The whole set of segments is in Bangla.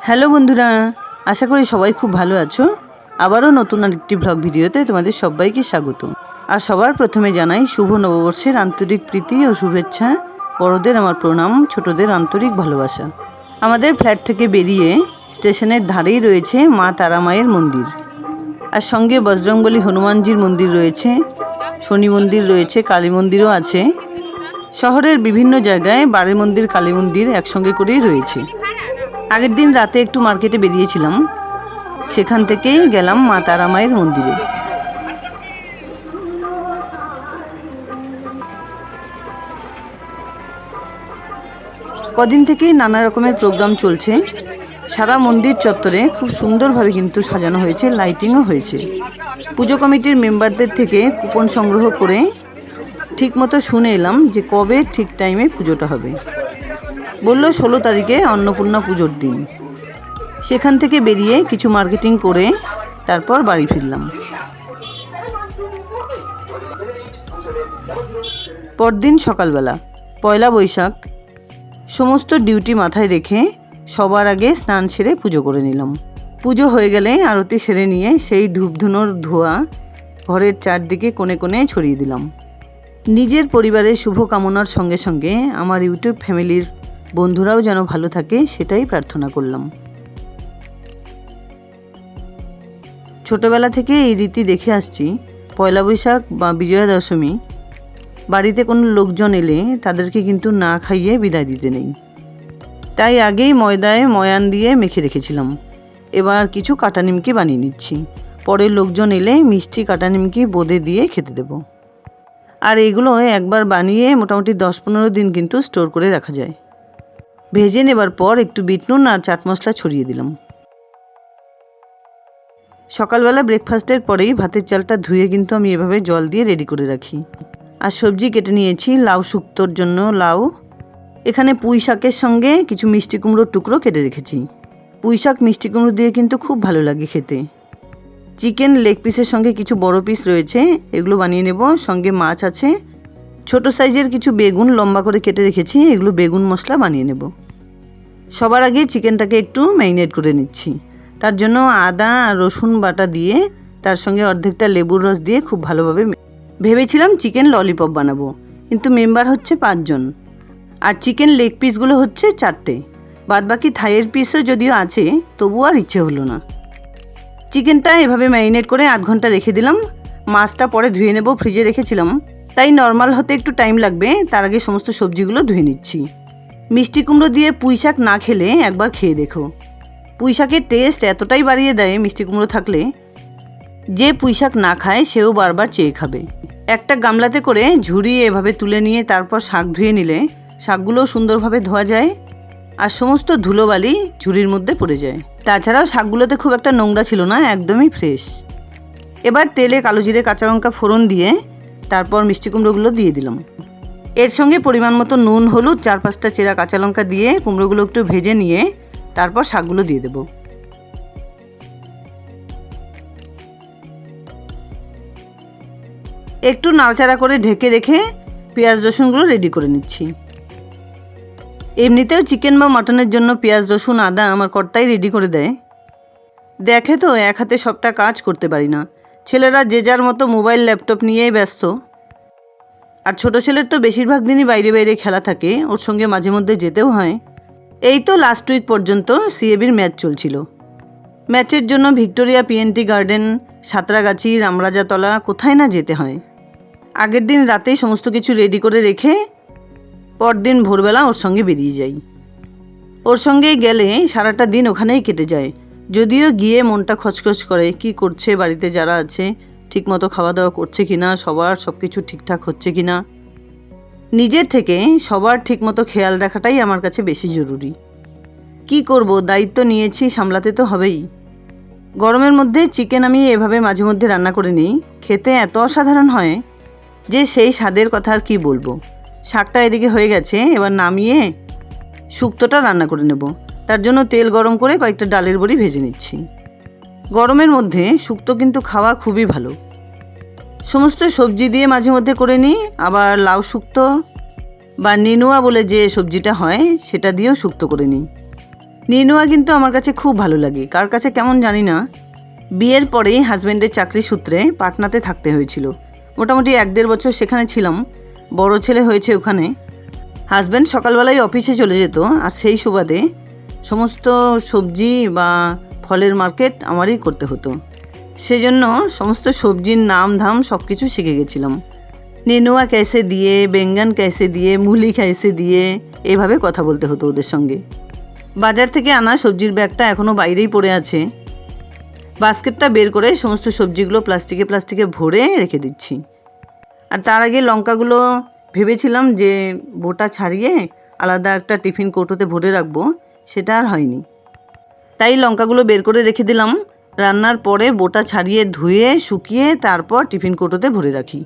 হ্যালো বন্ধুরা, আশা করি সবাই খুব ভালো আছো। আবারও নতুন আরেকটি ব্লগ ভিডিওতে তোমাদের সবাইকে স্বাগত। আর সবার প্রথমে জানাই শুভ নববর্ষের আন্তরিক প্রীতি ও শুভেচ্ছা। বড়দের আমার প্রণাম, ছোটদের আন্তরিক ভালোবাসা। আমাদের ফ্ল্যাট থেকে বেরিয়ে স্টেশনের ধারেই রয়েছে মা তারা মায়ের মন্দির, আর সঙ্গে বজরংবলী হনুমানজির মন্দির রয়েছে, শনি মন্দির রয়েছে, কালী মন্দিরও আছে। শহরের বিভিন্ন জায়গায় বাড়ি মন্দির, কালী মন্দির একসঙ্গে করেই রয়েছে। আগের দিন রাতে একটু মার্কেটে বেরিয়েছিলাম, সেখান থেকেই গেলাম মা তারা মায়ের মন্দিরে। কদিন থেকেই নানা রকমের প্রোগ্রাম চলছে। সারা মন্দির চত্বরে খুব সুন্দরভাবে কিন্তু সাজানো হয়েছে, লাইটিংও হয়েছে। পুজো কমিটির মেম্বারদের থেকে কুপন সংগ্রহ করে ঠিকমতো শুনে এলাম যে কবে ঠিক টাইমে পুজোটা হবে। বলল 16 তারিখে অন্নপূর্ণা পুজোর দিন। সেখান থেকে বেরিয়ে কিছু মার্কেটিং করে তারপর বাড়ি ফিরলাম। পরদিন সকালবেলা পয়লা বৈশাখ, সমস্ত ডিউটি মাথায় রেখে সবার আগে স্নান সেরে পুজো করে নিলাম। পুজো হয়ে গেলে আরতি সেরে নিয়ে সেই ধূপধুনোর ধোঁয়া ঘরের চারদিকে কোণে কোণে ছড়িয়ে দিলাম। নিজের পরিবারের শুভ কামনার সঙ্গে সঙ্গে আমার ইউটিউব ফ্যামিলির বন্ধুরাও যেন ভালো থাকে সেটাই প্রার্থনা করলাম। ছোটবেলা থেকে এই রীতি দেখে আসছি, পয়লা বৈশাখ বা বিজয়া দশমী বাড়িতে কোনো লোকজন এলে তাদেরকে কিন্তু না খাইয়ে বিদায় দিতে নেই। তাই আগেই ময়দায় ময়ান দিয়ে মেখে রেখেছিলাম। এবার কিছু কাটা নিমকি বানিয়ে নিচ্ছি, পরে লোকজন এলে মিষ্টি কাটা নিমকি বোঁদে দিয়ে খেতে দেব। আর এগুলো একবার বানিয়ে মোটামুটি 10-15 দিন কিন্তু স্টোর করে রাখা যায়। ভেজে নেবার পর একটু বিট নুন আর চাট মশলা ছড়িয়ে দিলাম। সকালবেলা ব্রেকফাস্টের পরেই ভাতের চালটা ধুয়ে কিন্তু আমি এভাবে জল দিয়ে রেডি করে রাখি। আর সবজি কেটে নিয়েছি লাউ শুক্তোর জন্য লাউ। এখানে পুঁই শাকের সঙ্গে কিছু মিষ্টি কুমড়োর টুকরো কেটে রেখেছি। পুঁই শাক মিষ্টি কুমড়ো দিয়ে কিন্তু খুব ভালো লাগে খেতে। চিকেন লেগ পিসের সঙ্গে কিছু বড় পিস রয়েছে, এগুলো বানিয়ে নেব। সঙ্গে মাছ আছে। ছোট সাইজের কিছু বেগুন লম্বা করে কেটে রেখেছি, এগুলো বেগুন মশলা বানিয়ে নেব। সবার আগে চিকেনটাকে একটু ম্যারিনেট করে নিচ্ছি। তার জন্য আদা আর রসুন বাটা দিয়ে তার সঙ্গে অর্ধেকটা লেবুর রস দিয়ে খুব ভালোভাবে ভেবেছিলাম চিকেন ললিপপ বানাবো, কিন্তু মেম্বার হচ্ছে 5 জন, আর চিকেন লেগ পিসগুলো হচ্ছে 4টে। বাদবাকি থাইয়ের পিসও যদিও আছে, তবু আর ইচ্ছে হলো না। চিকেনটা এভাবে ম্যারিনেট করে 8 ঘন্টা রেখে দিলাম। মাছটা পরে ধুয়ে নেব, ফ্রিজে রেখেছিলাম, তাই নর্মাল হতে একটু টাইম লাগবে। তার আগে সমস্ত সবজিগুলো ধুয়ে নিচ্ছি। মিষ্টি কুমড়ো দিয়ে পুঁই শাক না খেলে একবার খেয়ে দেখো। পুঁই শাকের টেস্ট এতটাই বাড়িয়ে দেয় মিষ্টি কুমড়ো থাকলে, যে পুঁই শাক না খায় সেও বারবার চেয়ে খাবে। একটা গামলাতে করে ঝুরিয়ে এভাবে তুলে নিয়ে তারপর শাক ধুয়ে নিলে শাকগুলো সুন্দরভাবে ধোয়া যায় আর সমস্ত ধুলোবালি ঝুড়ির মধ্যে পড়ে যায়। তাছাড়াও শাকগুলোতে খুব একটা নোংরা ছিল না, একদমই ফ্রেশ। এবার তেলে কালো জিরে কাঁচা লঙ্কা ফোড়ন দিয়ে তারপর মিষ্টি কুমড়োগুলো দিয়ে দিলাম। এর সঙ্গে পরিমাণ মতো নুন, হলুদ, 4-5টা চেরা কাঁচা লঙ্কা দিয়ে কুমড়োগুলো একটু ভেজে নিয়ে তারপর শাকগুলো দিয়ে দেব। একটু নাড়াচাড়া করে ঢেকে রেখে পেঁয়াজ রসুনগুলো রেডি করে নিচ্ছি। এমনিতেও চিকেন বা মাটনের জন্য পেঁয়াজ রসুন আদা আমার কর্তাই রেডি করে দেয়। দেখে তো এক হাতে সবটা কাজ করতে পারি না। ছেলেরা যে যার মতো মোবাইল ল্যাপটপ নিয়েই ব্যস্ত। আর ছোট ছেলের তো বেশিরভাগ দিনই বাইরে বাইরে খেলা থাকে, ওর সঙ্গে মাঝে মধ্যে যেতেও হয়। এই তো লাস্ট উইক পর্যন্ত সিএবির ম্যাচ চলছিল। ম্যাচের জন্য ভিক্টোরিয়া পিএনটি গার্ডেন, সাঁতরাগাছি, রামরাজাতলা কোথায় না যেতে হয়। আগের দিন রাতেই সমস্ত কিছু রেডি করে রেখে পরদিন ভোরবেলা ওর সঙ্গে বেরিয়ে যাই। ওর সঙ্গে গেলে সারাটা দিন ওখানেই কেটে যায়। যদিও গিয়ে মনটা খচখচ করে, কি করছে বাড়িতে যারা আছে, ঠিকমতো খাওয়া দাওয়া করছে কিনা, সবার সব কিছু ঠিকঠাক হচ্ছে কিনা। নিজের থেকে সবার ঠিকমতো খেয়াল রাখাটাই আমার কাছে বেশি জরুরি। কি করব, দায়িত্ব নিয়েছি, সামলাতে তো হবেই। গরমের মধ্যে চিকেন আমি এভাবে মাঝে মধ্যে রান্না করে নিই, খেতে এত অসাধারণ হয় যে সেই স্বাদের কথা আর কি বলবো। শাকটা এদিকে হয়ে গেছে, এবার নামিয়ে শুক্তোটা রান্না করে নেব। তার জন্য তেল গরম করে কয়েকটা ডালের বড়ি ভেজে নিচ্ছি। গরমের মধ্যে শুক্তো কিন্তু খাওয়া খুবই ভালো। সমস্ত সবজি দিয়ে মাঝে মধ্যে করে নিই, আবার লাউ শুক্তো বা নেনুয়া বলে যে সবজিটা হয় সেটা দিয়েও শুক্তো করে নিই। নেনুয়া কিন্তু আমার কাছে খুব ভালো লাগে, কার কাছে কেমন জানি না। বিয়ের পরেই হাজব্যান্ডের চাকরি সূত্রে পাটনাতে থাকতে হয়েছিল। মোটামুটি 1-1.5 বছর সেখানে ছিলাম। বড় ছেলে হয়েছে ওখানে। হাজব্যান্ড সকালবেলায় অফিসে চলে যেত, আর সেই সুবাদে সমস্ত সবজি বা ফলের মার্কেট আমারই করতে হতো। সেজন্য সমস্ত সবজির নাম ধাম সব কিছু শিখে গেছিলাম। নেনুয়া ক্যাসে দিয়ে, বেঙ্গন ক্যাসে দিয়ে, মুলি ক্যাসে দিয়ে, এভাবে কথা বলতে হতো ওদের সঙ্গে। বাজার থেকে আনা সবজির ব্যাগটা এখনও বাইরেই পড়ে আছে। বাস্কেটটা বের করে সমস্ত সবজিগুলো প্লাস্টিকে ভরে রেখে দিচ্ছি। আর তার আগে লঙ্কাগুলো ভেবেছিলাম যে বোটা ছাড়িয়ে আলাদা একটা টিফিন কৌটোতে ভরে রাখবো, সেটা আর হয়নি। তাই লঙ্কাগুলো বের করে রেখে দিলাম। রান্নার পরে বোটা ছাড়িয়ে ধুয়ে শুকিয়ে তারপর টিফিন কৌটোতে ভরে রাখি।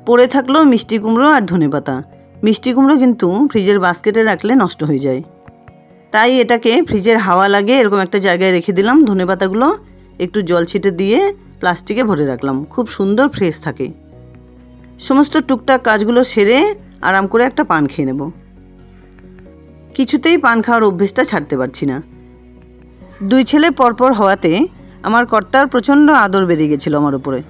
পড়ে থাকলো মিষ্টি কুমড়ো আর ধনেপাতা। মিষ্টি কুমড়ো কিন্তু ফ্রিজের বাস্কেটে রাখলে নষ্ট হয়ে যায়, তাই এটাকে ফ্রিজের হাওয়া লাগে এরকম একটা জায়গায় রেখে দিলাম। ধনেপাতাগুলো একটু জল ছিটে দিয়ে প্লাস্টিকে ভরে রাখলাম, খুব সুন্দর ফ্রেশ থাকে। সমস্ত টুকটাক কাজগুলো সেরে আরাম করে একটা পান খেয়ে নেব। কিছুতেই পান খাওয়ার অভ্যেসটা ছাড়তে পারছি না। 2 ছেলে পরপর হওয়াতে আমার কর্তার প্রচণ্ড আদর বেড়ে গেছিল আমার উপরে।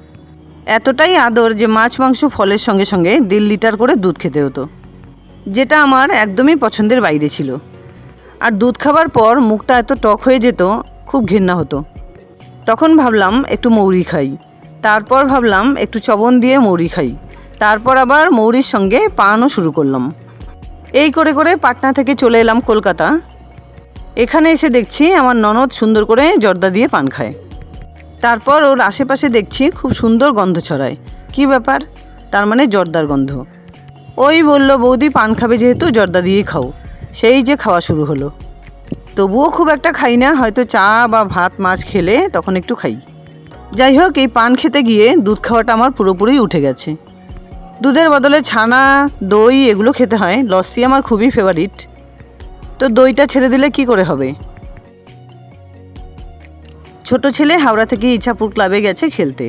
এতটাই আদর যে মাছ মাংস ফলের সঙ্গে সঙ্গে 1.5 লিটার করে দুধ খেতে হতো, যেটা আমার একদমই পছন্দের বাইরে ছিল। আর দুধ খাবার পর মুখটা এত টক হয়ে যেত, খুব ঘেন্না হতো। তখন ভাবলাম একটু মৌরি খাই, তারপর ভাবলাম একটু চবন দিয়ে মৌরি খাই, তারপর আবার মৌরির সঙ্গে পানও শুরু করলাম। এই করে করে পাটনা থেকে চলে এলাম কলকাতা। এখানে এসে দেখছি আমার ননদ সুন্দর করে জর্দা দিয়ে পান খায়। তারপর ওর আশেপাশে দেখছি খুব সুন্দর গন্ধ ছড়ায়। কি ব্যাপার? তার মানে জর্দার গন্ধ। ওই বলল, বৌদি পান খাবে যেহেতু জর্দা দিয়েই খাও। সেই যে খাওয়া শুরু হলো। তবুও খুব একটা খাই না, হয়তো চা বা ভাত মাছ খেলে তখন একটু খাই। যাই হোক, এই পান খেতে গিয়ে দুধ খাওয়াটা আমার পুরোপুরি উঠে গেছে। দুধের বদলে ছানা, দই এগুলো খেতে হয়। লস্যি আমার খুবই ফেভারিট। তো দইটা ছেড়ে দিলে কি করে হবে? ছোট ছেলে হাওড়া থেকে ইছাপুর ক্লাবে গেছে খেলতে,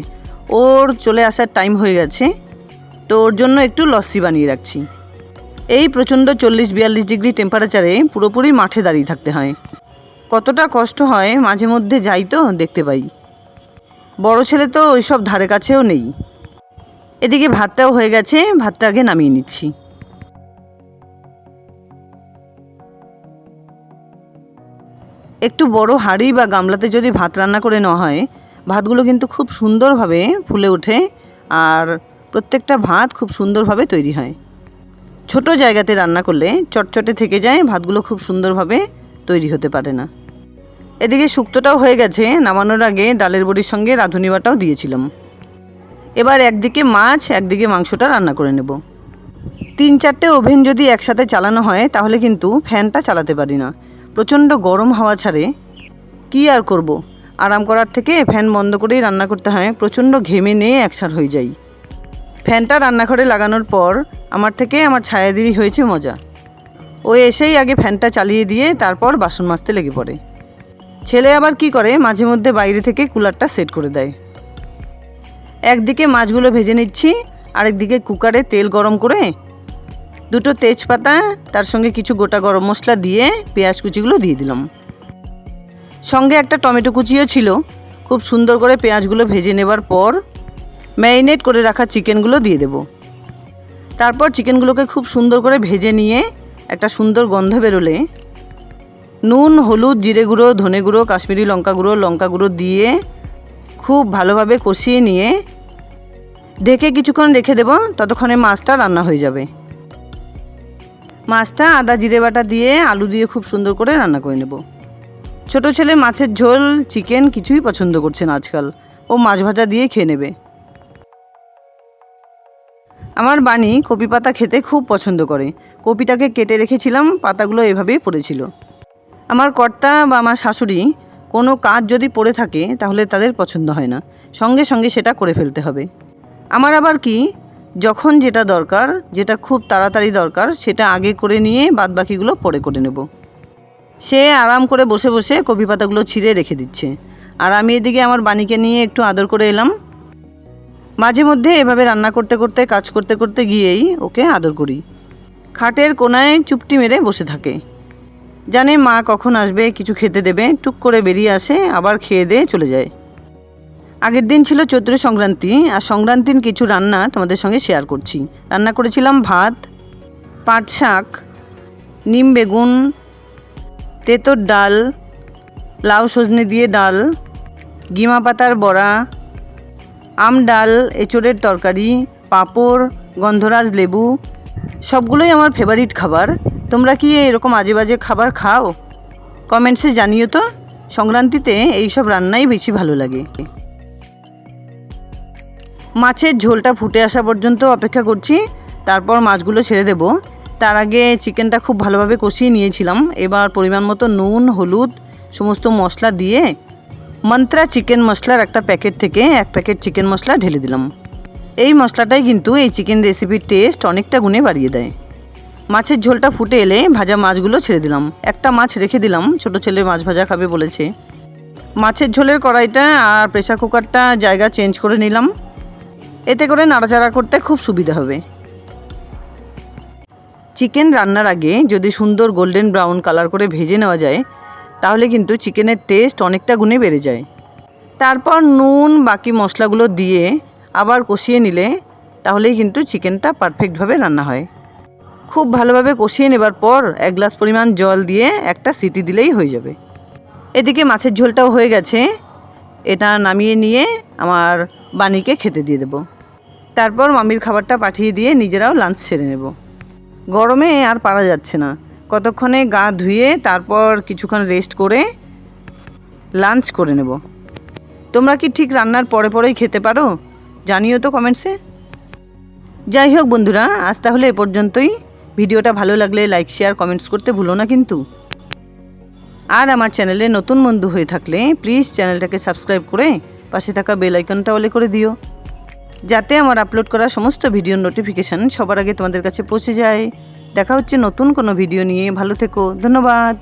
ওর চলে আসার টাইম হয়ে গেছে। তো ওর জন্য একটু লস্যি বানিয়ে রাখছি। এই প্রচণ্ড 40-42 ডিগ্রি টেম্পারেচারে পুরোপুরি মাঠে দাঁড়িয়ে থাকতে হয়। কতটা কষ্ট হয় মাঝে মধ্যে যাই তো দেখতে পাই। বড় ছেলে তো ওইসব ধারে কাছেও নেই। এদিকে ভাতটাও হয়ে গেছে, ভাতটা আগে নামিয়ে নিচ্ছি। একটু বড় হাঁড়ি বা গামলাতে যদি ভাত রান্না করে নেওয়া হয়, ভাতগুলো কিন্তু খুব সুন্দরভাবে ফুলে ওঠে, আর প্রত্যেকটা ভাত খুব সুন্দরভাবে তৈরি হয়। ছোট জায়গাতে রান্না করলে চটচটে থেকে যায়, ভাতগুলো খুব সুন্দরভাবে তৈরি হতে পারে না। এদিকে শুক্তোটাও হয়ে গেছে। নামানোর আগে ডালের বড়ির সঙ্গে রাঁধুনি বাটাও দিয়েছিলাম। এবার একদিকে মাছ একদিকে মাংসটা রান্না করে নেব। 3-4টে ওভেন যদি একসাথে চালানো হয় তাহলে কিন্তু ফ্যানটা চালাতে পারি না, প্রচণ্ড গরম হাওয়া ছাড়ে। কি আর করব, আরাম করার থেকে ফ্যান বন্ধ করেই রান্না করতে হয়। প্রচণ্ড ঘেমে নিয়ে একসার হয়ে যাই। ফ্যানটা রান্নাঘরে লাগানোর পর আমার থেকে আমার ছায়াদিদি হয়েছে মজা। ও এসেই আগে ফ্যানটা চালিয়ে দিয়ে তারপর বাসন মাজতে লেগে পড়ে। ছেলে আবার কি করে, মাঝে মধ্যে বাইরে থেকে কুলারটা সেট করে দেয়। একদিকে মাছগুলো ভেজে নিচ্ছি, আরেকদিকে কুকারে তেল গরম করে 2টো তেজপাতা, তার সঙ্গে কিছু গোটা গরম মশলা দিয়ে পেঁয়াজ কুচিগুলো দিয়ে দিলাম। সঙ্গে একটা টমেটো কুচিও ছিল। খুব সুন্দর করে পেঁয়াজগুলো ভেজে নেবার পর ম্যারিনেট করে রাখা চিকেনগুলো দিয়ে দেব। তারপর চিকেনগুলোকে খুব সুন্দর করে ভেজে নিয়ে একটা সুন্দর গন্ধ বেরোলে নুন, হলুদ, জিরে গুঁড়ো, ধনে গুঁড়ো, কাশ্মীরি লঙ্কা গুঁড়ো দিয়ে খুব ভালোভাবে কষিয়ে নিয়ে ঢেকে কিছুক্ষণ রেখে দেব। ততক্ষণে মাছটা রান্না হয়ে যাবে। মাছটা আদা জিরে বাটা দিয়ে আলু দিয়ে খুব সুন্দর করে রান্না করে নেব। ছোট ছেলে মাছের ঝোল, চিকেন কিছুই পছন্দ করছে না আজকাল, ও মাছ ভাজা দিয়ে খেয়ে নেবে। আমার বানি কপি পাতা খেতে খুব পছন্দ করে। কপিটাকে কেটে রেখেছিলাম, পাতাগুলো এভাবেই পড়েছিল। আমার কর্তা বা আমার শাশুড়ি কোনো কাজ যদি পড়ে থাকে তাহলে তাদের পছন্দ হয় না, সঙ্গে সঙ্গে সেটা করে ফেলতে হবে। আমার আবার কি, যখন যেটা দরকার, যেটা খুব তাড়াতাড়ি দরকার, সেটা আগে করে নিয়ে বাদবাকিগুলো পরে করে নেব। সে আরাম করে বসে বসে কপি পাতাগুলো ছিঁড়ে রেখে দিচ্ছে, আর আমি এদিকে আমার বানিকে নিয়ে একটু আদর করে এলাম। মাঝে মধ্যে এভাবে রান্না করতে করতে কাজ করতে করতে গিয়েই ওকে আদর করি। খাটের কোনায় চুপটি মেরে বসে থাকে। জানে মা কখন আসবে, কিছু খেতে দেবে, টুক করে বেরিয়ে আসে, আবার খেয়ে দিয়ে চলে যায়। আগের দিন ছিল চৈত্র সংক্রান্তি, আর সংক্রান্তির কিছু রান্না তোমাদের সঙ্গে শেয়ার করছি। রান্না করেছিলাম ভাত, পাট শাক, নিম বেগুন, তেঁতোর ডাল, লাউ সজনে দিয়ে ডাল, গিমা পাতার বড়া, আম ডাল, এঁচোড়ের তরকারি, পাঁপড়, গন্ধরাজ লেবু। সবগুলোই আমার ফেভারিট খাবার। তোমরা কি এরকম আজে বাজে খাবার খাও? কমেন্টসে জানিও তো। সংক্রান্তিতে এইসব রান্নাই বেশি ভালো লাগে। মাছের ঝোলটা ফুটে আসা পর্যন্ত অপেক্ষা করছি, তারপর মাছগুলো ছেড়ে দেব। তার আগে চিকেনটা খুব ভালোভাবে কষিয়ে নিয়েছিলাম। এবার পরিমাণ মতো নুন, হলুদ, সমস্ত মশলা দিয়ে মন্ত্রা চিকেন মশলার একটা প্যাকেট থেকে 1 প্যাকেট চিকেন মশলা ঢেলে দিলাম। এই মশলাটাই কিন্তু এই চিকেন রেসিপির টেস্ট অনেকটা গুণে বাড়িয়ে দেয়। মাছের ঝোলটা ফুটে এলে ভাজা মাছগুলো ছেড়ে দিলাম। একটা মাছ রেখে দিলাম, ছোট ছেলে মাছ ভাজা খাবে বলেছে। মাছের ঝোলের কড়াইটা আর প্রেসার কুকারটা জায়গা চেঞ্জ করে নিলাম, এতে করে নাড়াচাড়া করতে খুব সুবিধা হবে। চিকেন রান্নার আগে যদি সুন্দর গোল্ডেন ব্রাউন কালার করে ভেজে নেওয়া যায়, তাহলে কিন্তু চিকেনের টেস্ট অনেকটা গুণে বেড়ে যায়। তারপর নুন, বাকি মশলাগুলো দিয়ে আবার কষিয়ে নিলে তাহলেই কিন্তু চিকেনটা পারফেক্টভাবে রান্না হয়। খুব ভালোভাবে কষিয়ে নেবার পর 1 গ্লাস পরিমাণ জল দিয়ে একটা সিটি দিলেই হয়ে যাবে। এদিকে মাছের ঝোলটাও হয়ে গেছে, এটা নামিয়ে নিয়ে আমার বানিকে খেতে দিয়ে দেব। তারপর মামির খাবারটা পাঠিয়ে দিয়ে নিজেরাও লাঞ্চ সেরে নেব। গরমে আর পারা যাচ্ছে না, কতক্ষণে গা ধুয়ে তারপর কিছুক্ষণ রেস্ট করে লাঞ্চ করে নেব। তোমরা কি ঠিক রান্নার পরে পরেই খেতে পারো? জানিও তো কমেন্টসে। যাই হোক বন্ধুরা, আজ তাহলে এ পর্যন্তই। ভিডিওটা ভালো লাগলে লাইক, শেয়ার, কমেন্টস করতে ভুলো না কিন্তু। আর আমার চ্যানেলে নতুন বন্ধু হয়ে থাকলে প্লিজ চ্যানেলটাকে সাবস্ক্রাইব করে পাশে থাকা বেল আইকনটা অলে করে দিও, যাতে আমার আপলোড করা সমস্ত ভিডিওর নোটিফিকেশান সবার আগে তোমাদের কাছে পৌঁছে যায়। দেখা হচ্ছে নতুন কোনো ভিডিও নিয়ে। ভালো থেকো, ধন্যবাদ।